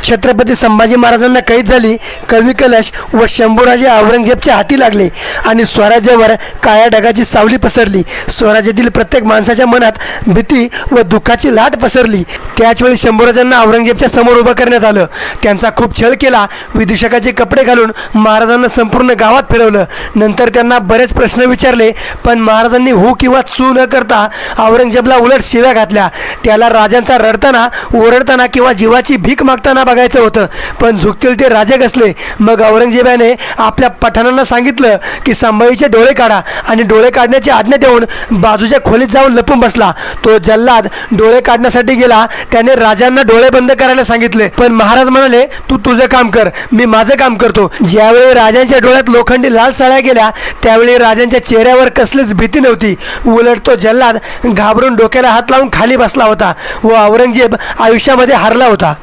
छत्रपती संभाजी महाराजांना कैद झाली, कवी कलश व शंभूराजे औरंगजेबच्या हाती लागले आणि स्वराज्यावर काळ्या ढगाची सावली पसरली. स्वराज्यातील प्रत्येक माणसाच्या मनात भीती व दुःखाची लाट पसरली. त्याचवेळी शंभूराजांना औरंगजेबच्या समोर उभं करण्यात आलं. त्यांचा खूप छळ केला. विदूषकाचे कपडे घालून महाराजांना संपूर्ण गावात फिरवलं. नंतर त्यांना बरेच प्रश्न विचारले, पण महाराजांनी हो किंवा चू न करता औरंगजेबला उलट शिव्या घातल्या. त्याला राजांचा रडताना, ओरडताना किंवा जीवाची भीक मागताना बघायचं होतं, पण झुकतील ते राजे कसले. मग औरंगजेबाने आपल्या पठाणांना सांगितलं की संभाजीचे डोळे काढा आणि डोळे काढण्याची आज्ञा देऊन बाजूच्या खोलीत जाऊन लपून बसला. तो जल्लाद डोळे काढण्यासाठी गेला. त्याने राजांना डोळे बंद करायला सांगितले, पण महाराज म्हणाले, तू तुझं काम कर, मी माझं काम करतो. ज्यावेळी राजांच्या डोळ्यात लोखंडी लाल सळ्या गेल्या त्यावेळी राजांच्या चेहऱ्यावर कसलीच भीती नव्हती. उलट तो जल्लाद घाबरून डोक्याला हात लावून खाली बसला होता व औरंगजेब आयुष्यामध्ये हारला होता.